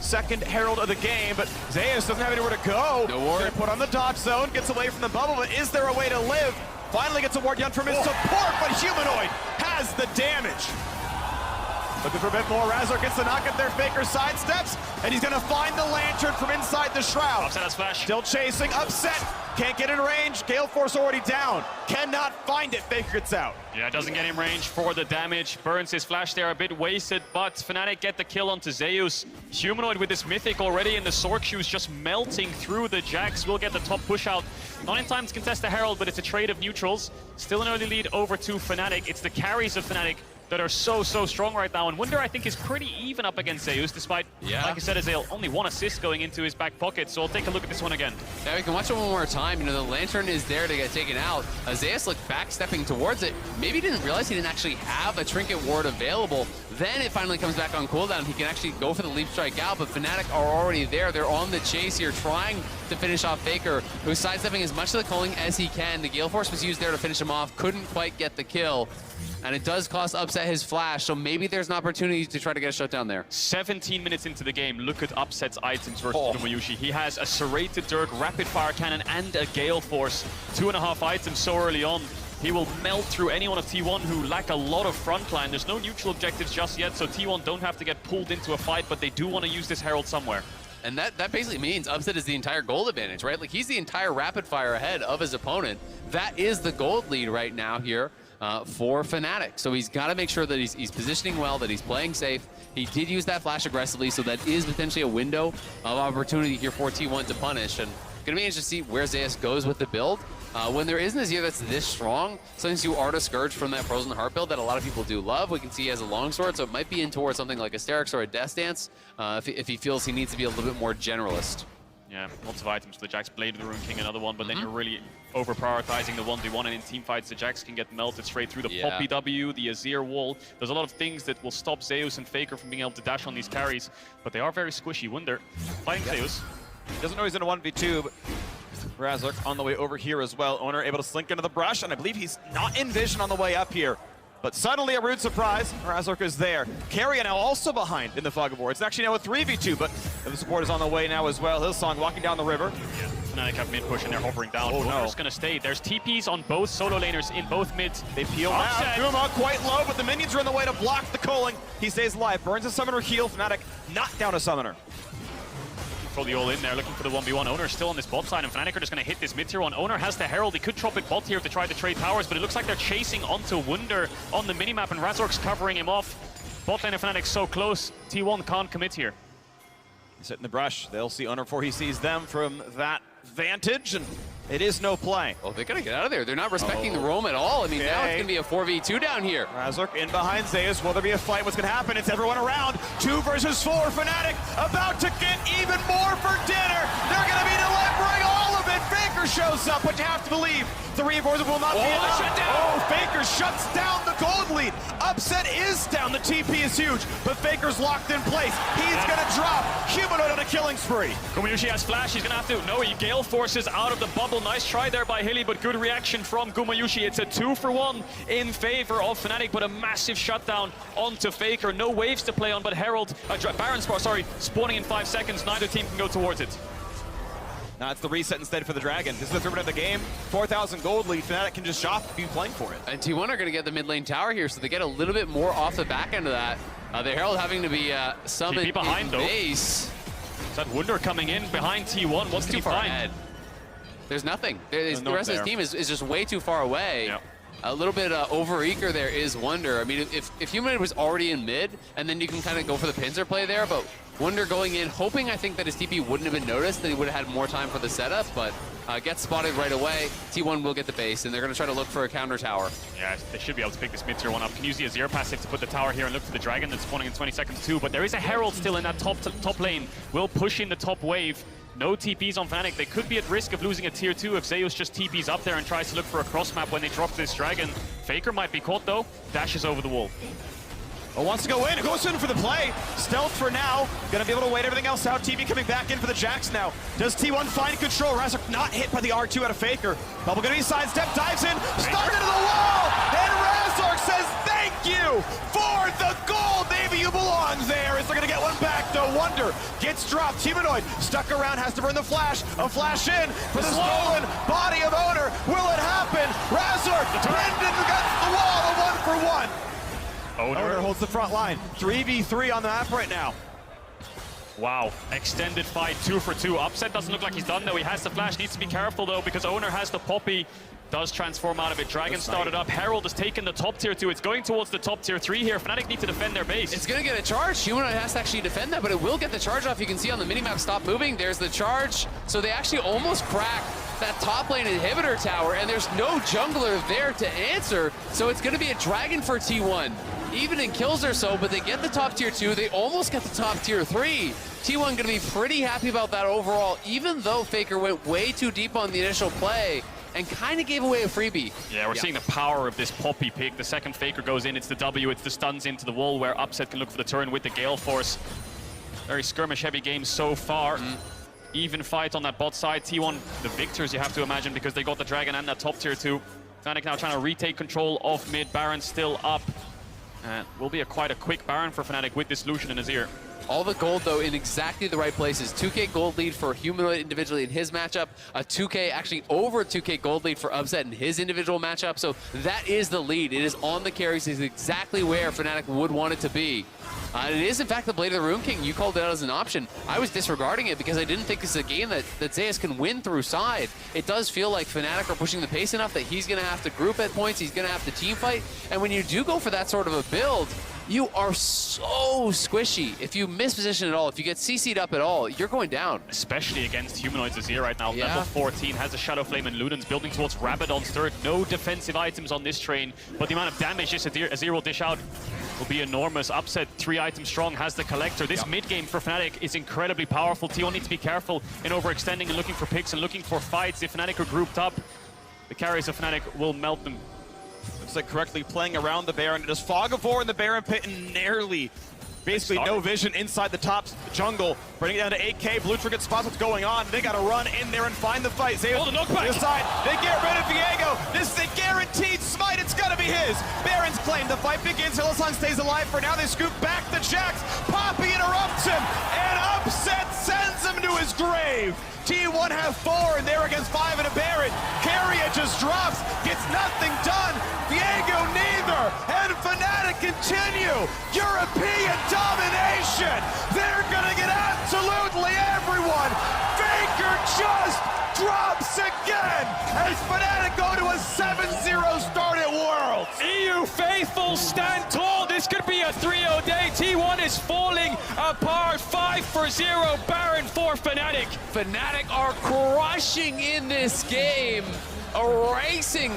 second Herald of the game, but Zeus doesn't have anywhere to go. No ward. Put on the dodge zone, gets away from the bubble, but is there a way to live? Finally gets a ward down from his support, but Humanoid has the damage. Looking for a bit more. Razor gets the knock up there. Faker sidesteps, and he's going to find the Lantern from inside the Shroud. Upset has flash. Still chasing. Upset. Can't get in range. Gale Force already down. Cannot find it. Faker gets out. Yeah, doesn't get in range for the damage. Burns his flash there a bit wasted, but Fnatic get the kill onto Zeus. Humanoid with this Mythic already in the Sork shoes just melting through the Jax. Will get the top push out. Not in time to contest the Herald, but it's a trade of neutrals. Still an early lead over to Fnatic. It's the carries of Fnatic that are so strong right now. And Wunder, I think, is pretty even up against Zeus, despite, like I said, Azale, only one assist going into his back pocket. So I'll take a look at this one again. Yeah, we can watch it one more time. The Lantern is there to get taken out. Zeus looked back, stepping towards it. Maybe didn't realize he didn't actually have a Trinket Ward available. Then it finally comes back on cooldown. He can actually go for the Leap Strike out, but Fnatic are already there. They're on the chase here, trying to finish off Faker, who's sidestepping as much of the culling as he can. The Gale Force was used there to finish him off. Couldn't quite get the kill. And it does cost Upset his flash, so maybe there's an opportunity to try to get a shutdown there. 17 minutes into the game, look at Upset's items versus Gumayusi. He has a Serrated Dirk, Rapid Fire Cannon, and a Gale Force. 2.5 items so early on. He will melt through anyone of T1 who lack a lot of frontline. There's no neutral objectives just yet, so T1 don't have to get pulled into a fight, but they do want to use this Herald somewhere. And that basically means Upset is the entire gold advantage, right? Like, he's the entire rapid fire ahead of his opponent. That is the gold lead right now here for Fnatic. So he's got to make sure that he's positioning well, that he's playing safe. He did use that flash aggressively, so that is potentially a window of opportunity here for T1 to punish. And going to be interesting to see where Zeus goes with the build. When there isn't a Azir that's this strong, sometimes you are to Scourge from that Frozen Heart build that a lot of people do love. We can see he has a longsword, so it might be in towards something like Asterix or a Death Dance if he feels he needs to be a little bit more generalist. Yeah, lots of items for the Jax. Blade of the Rune King, another one, but then you're really over-prioritizing the 1v1, and in teamfights, the Jax can get melted straight through the Poppy W, the Azir wall. There's a lot of things that will stop Zeus and Faker from being able to dash on these carries, but they are very squishy. Wunder fighting Zeus. He doesn't know he's in a 1v2, but Razork on the way over here as well. Owner able to slink into the brush, and I believe he's not in vision on the way up here. But suddenly a rude surprise, Razork is there. Carrion now also behind in the Fog of War. It's actually now a 3v2, but the support is on the way now as well. Hillsong walking down the river. Yeah, Fnatic have mid push and they're hovering down. Oh, no. Just gonna stay. There's TPs on both solo laners in both mids. They peel now. Guma quite low, but the minions are in the way to block the culling. He stays alive. Burns a summoner heal. Fnatic not down a summoner. Throw the all in there, looking for the 1v1. Owner still on this bot side, and Fnatic are just going to hit this mid-tier one. Owner has the Herald. He could drop it bot here to try to trade towers, but it looks like they're chasing onto Wunder on the minimap, and Razork's covering him off. Bot lane of Fnatic so close. T1 can't commit here. He's sitting in the brush. They'll see Owner before he sees them from that vantage, and it is no play. Oh, they gotta get out of there. They're not respecting the roam at all. I mean, now it's gonna be a 4v2 down here. Razork in behind Zeus. Will there be a fight? What's gonna happen? It's everyone around. 2 versus 4. Fnatic about to get even more for dinner. They're gonna be delivering all of it. Faker shows up, but you have to believe the reinforcement will not be enough. Oh, Faker shuts down the gold lead. Upset is down. The TP is huge, but Faker's locked in place. He's gonna drop Humanoid on a killing spree. Gumayusi has flash. He's gonna have to. No, he Gale Forces out of the bubble. Nice try there by Hilly, but good reaction from Gumayusi. It's a 2-for-1 in favor of Fnatic, but a massive shutdown onto Faker. No waves to play on, but Herald, Baron spawning in 5 seconds. Neither team can go towards it. Now it's the reset instead for the Dragon. This is the 3rd minute of the game. 4,000 gold lead. Fnatic can just shop and be playing for it. And T1 are going to get the mid lane tower here, so they get a little bit more off the back end of that. The Herald having to be summoned behind, in base. Is that Wunder coming in behind T1? What's too far ahead. There's nothing. The rest of his team is just way too far away. Yep. a little bit over-eager there is Wonder. I mean, if Humanoid was already in mid, and then you can kind of go for the pincer play there, but Wonder going in, hoping, I think, that his TP wouldn't have been noticed, that he would have had more time for the setup, but gets spotted right away. T1 will get the base, and they're going to try to look for a counter tower. Yeah, they should be able to pick this mid-tier one up. Can use the Azir passive to put the tower here and look for the dragon that's spawning in 20 seconds too, but there is a Herald still in that top lane. Will push in the top wave. No TPs on Fnatic. They could be at risk of losing a tier 2 if Zeus just TPs up there and tries to look for a cross map when they drop this dragon. Faker might be caught though. Dashes over the wall. Oh, wants to go in. Goes in for the play. Stealth for now. Gonna be able to wait everything else out. TV coming back in for the Jax now. Does T1 find control? Razork not hit by the R2 out of Faker. Bubble gonna be sidestep, dives in, started to the wall, and Razork says thank you for the gold. Maybe you belong there. Is they're gonna get one back though. Wonder gets dropped. Humanoid stuck around, has to burn the flash. A flash in for the stolen body of Owner. Will it happen? Razork pinned against the wall. A 1-for-1. Owner holds the front line. 3v3 on the map right now. Wow, extended fight, 2 for 2. Upset doesn't look like he's done though. He has the flash, needs to be careful though because Owner has the Poppy. Does transform out of it. Dragon started up. Herald has taken the top tier 2. It's going towards the top tier 3 here. Fnatic need to defend their base. It's going to get a charge. Humanoid has to actually defend that, but it will get the charge off. You can see on the minimap, stop moving. There's the charge. So they actually almost crack that top lane inhibitor tower, and there's no jungler there to answer. So it's going to be a dragon for T1. Even in kills or so, but they get the top tier 2. They almost get the top tier 3. T1 going to be pretty happy about that overall, even though Faker went way too deep on the initial play and kind of gave away a freebie. Yeah, we're seeing the power of this Poppy pick. The second Faker goes in, it's the W, it's the stuns into the wall where Upset can look for the turn with the Gale Force. Very skirmish-heavy game so far. Even fight on that bot side. T1, the victors, you have to imagine, because they got the Dragon and that top tier 2. Fnatic now trying to retake control of mid. Baron still up. Will be quite a quick Baron for Fnatic with this Lucian and Azir. All the gold, though, in exactly the right places. 2K gold lead for Humanoid individually in his matchup. A 2K, actually over 2K gold lead for Upset in his individual matchup. So that is the lead. It is on the carries. It's exactly where Fnatic would want it to be. It is, in fact, the Blade of the Rune King. You called it out as an option. I was disregarding it because I didn't think this is a game that Zeus can win through side. It does feel like Fnatic are pushing the pace enough that he's going to have to group at points. He's going to have to team fight. And when you do go for that sort of a build, you are so squishy. If you misposition at all, if you get CC'd up at all, you're going down. Especially against Humanoid's Azir right now. Level 14 has a Shadow Flame and Luden's building towards Rabadon's turret. No defensive items on this train, but the amount of damage this Azir will dish out will be enormous. Upset 3 items strong, has the Collector. This mid game for Fnatic is incredibly powerful. T1 needs to be careful in overextending and looking for picks and looking for fights. If Fnatic are grouped up, the carries of Fnatic will melt them. Looks like correctly playing around the Baron. It is Fog of War in the Baron pit and nearly basically no vision inside the top jungle. Bringing it down to 8K. Blue Trigger spots what's going on. They got to run in there and find the fight. Zeus the knockback. Side. They get rid of Viego. This is a guaranteed smite. It's got to be his. Baron's claim. The fight begins. Hillsong stays alive for now. They scoop back the Jax. Poppy interrupts him. And Upset sends him to his grave. T1 have 4 and they're against 5 in a Baron. Carrier just drops, gets nothing done. Viego neither. And Fnatic continue. European domination. They're gonna get absolutely everyone. Faker just drops again as Fnatic go to a 7-0 start at Worlds. EU faithful stand tall. This could be a 3-0 day. T1 is falling apart. 5-0 Baron for Fnatic. Fnatic are crushing in this game, erasing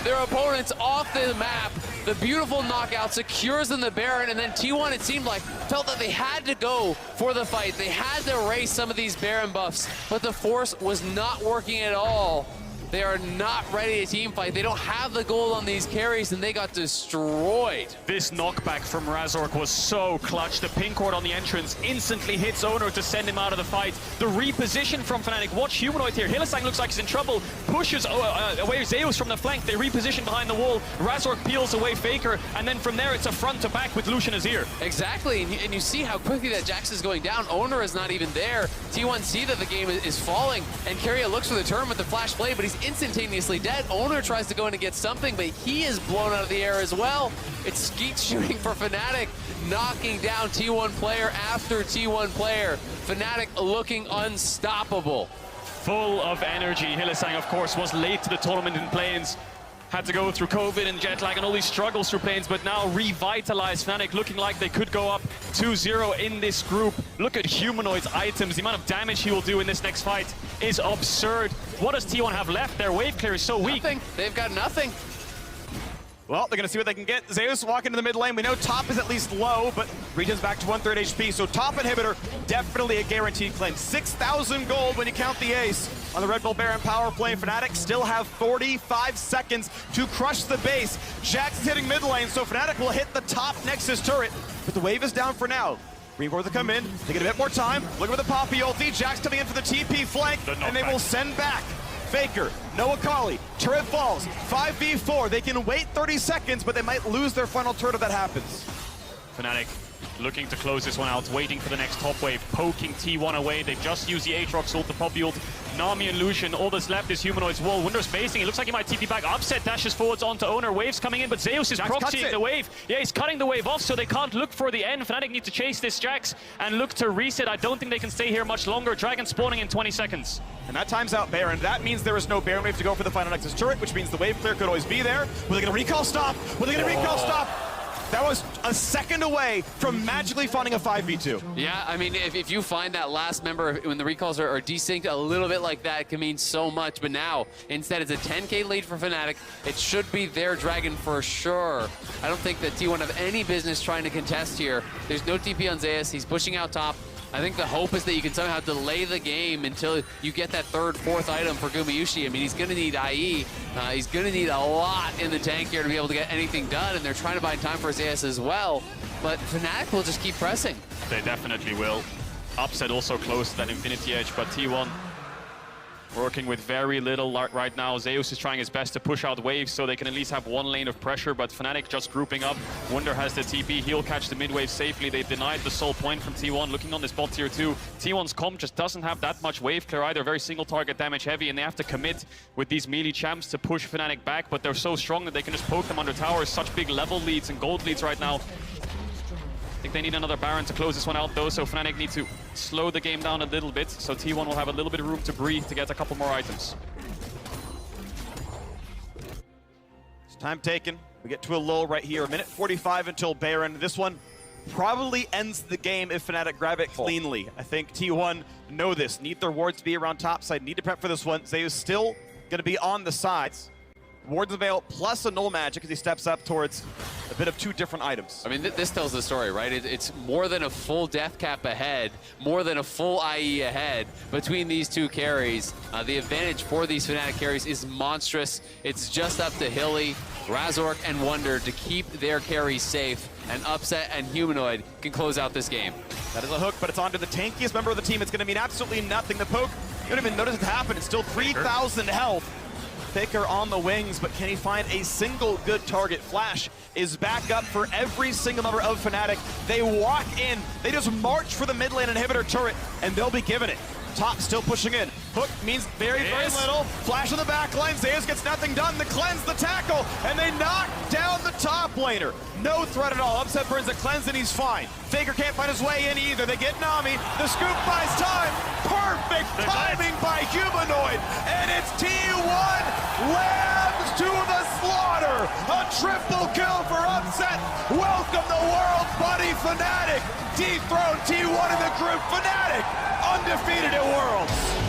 their opponents off the map. The beautiful knockout secures them the Baron, and then T1, it seemed like, felt that they had to go for the fight. They had to erase some of these Baron buffs, but the Force was not working at all. They are not ready to team fight. They don't have the gold on these carries, and they got destroyed. This knockback from Razork was so clutch. The pink ward on the entrance instantly hits Owner to send him out of the fight. The reposition from Fnatic. Watch Humanoid here. Hylissang looks like he's in trouble. Pushes away Zeus from the flank. They reposition behind the wall. Razork peels away Faker, and then from there it's a front to back with Lucian Azir. Exactly, and you see how quickly that Jax is going down. Owner is not even there. T1 see that the game is falling, and Carrier looks for the turn with the flash play, but he's instantaneously dead. Owner tries to go in and get something, but he is blown out of the air as well. It's skeet shooting for Fnatic, knocking down T1 player after T1 player. Fnatic looking unstoppable. Full of energy. Hylissang, of course, was late to the tournament in Plains. had to go through COVID and jet lag and all these struggles through planes, but now revitalized Fnatic, looking like they could go up 2-0 in this group. Look at Humanoid's items. The amount of damage he will do in this next fight is absurd. What does T1 have left? Their wave clear is so weak. Nothing. They've got nothing. Well, they're going to see what they can get. Zeus walking to the mid lane. We know top is at least low, but Regen's back to 1/3 HP, so top inhibitor, definitely a guaranteed claim. 6,000 gold when you count the ace on the Red Bull Baron power play. Fnatic still have 45 seconds to crush the base. Jax is hitting mid lane, so Fnatic will hit the top Nexus turret, but the wave is down for now. Reinforcements come in, they get a bit more time. Look at the Poppy ulti. Jax coming in for the TP flank, and they will send back Faker, no Akali, turret falls, 5v4. They can wait 30 seconds, but they might lose their final turret if that happens. Fnatic looking to close this one out, waiting for the next top wave, poking T1 away. They just use the Aatrox ult, the Poppy ult, Nami and Lucian. All that's left is Humanoid's wall. Wunder spacing. It looks like he might TP back. Upset dashes forwards onto Owner. Waves coming in, but Zeus is proxying the wave. Yeah, he's cutting the wave off, so they can't look for the end. Fnatic need to chase this Jax and look to reset. I don't think they can stay here much longer. Dragon spawning in 20 seconds. And that times out Baron. That means there is no Baron wave to go for the final Nexus turret, which means the wave clear could always be there. Were they going to recall stop? Were they going to recall stop? That was a second away from magically finding a 5v2. Yeah, I mean, if you find that last member, when the recalls are desynced a little bit like that, it can mean so much. But now, instead, it's a 10k lead for Fnatic. It should be their Dragon for sure. I don't think that T1 have any business trying to contest here. There's no TP on Zeus. He's pushing out top. I think the hope is that you can somehow delay the game until you get that third, fourth item for Gumayusi. I mean, he's going to need IE. He's going to need a lot in the tank here to be able to get anything done, and they're trying to buy time for Zeus as well. But Fnatic will just keep pressing. They definitely will. Upset also close to that Infinity Edge, but T1 working with very little right now. Zeus is trying his best to push out waves so they can at least have one lane of pressure, but Fnatic just grouping up. Wunder has the TP. He'll catch the mid wave safely. They denied the soul point from T1. Looking on this bot tier 2, T1's comp just doesn't have that much wave clear either. Very single target damage heavy, and they have to commit with these melee champs to push Fnatic back, but they're so strong that they can just poke them under towers. Such big level leads and gold leads right now. I think they need another Baron to close this one out though, so Fnatic need to slow the game down a little bit, so T1 will have a little bit of room to breathe to get a couple more items. It's time taken. We get to a lull right here, a minute 45 until Baron. This one probably ends the game if Fnatic grab it cleanly. I think T1 know this, need their wards to be around topside, need to prep for this one. Zeus still gonna be on the sides. Warden's Veil plus a null magic as he steps up towards a bit of two different items. I mean, this tells the story, right? It's more than a full death cap ahead, more than a full IE ahead between these two carries. The advantage for these Fnatic carries is monstrous. It's just up to Hilly, Razork, and Wunder to keep their carries safe, and Upset and Humanoid can close out this game. That is a hook, but it's onto the tankiest member of the team. It's going to mean absolutely nothing. The poke, you don't even notice it happen. It's still 3,000 health. Faker on the wings, but can he find a single good target? Flash is back up for every single member of Fnatic. They walk in, they just march for the mid lane inhibitor turret, and they'll be given it. Top still pushing in. Hook means very little. Flash on the back line. Zeus gets nothing done. The cleanse, the tackle, and they knock down the top laner. No threat at all. Upset burns the cleanse, and he's fine. Faker can't find his way in either. They get Nami. The scoop buys time. Perfect timing by Humanoid. And it's T1 lambs to the slaughter. A triple kill for Upset. Welcome the world, buddy Fnatic. Dethrone T1 in the group. Fnatic undefeated at Worlds.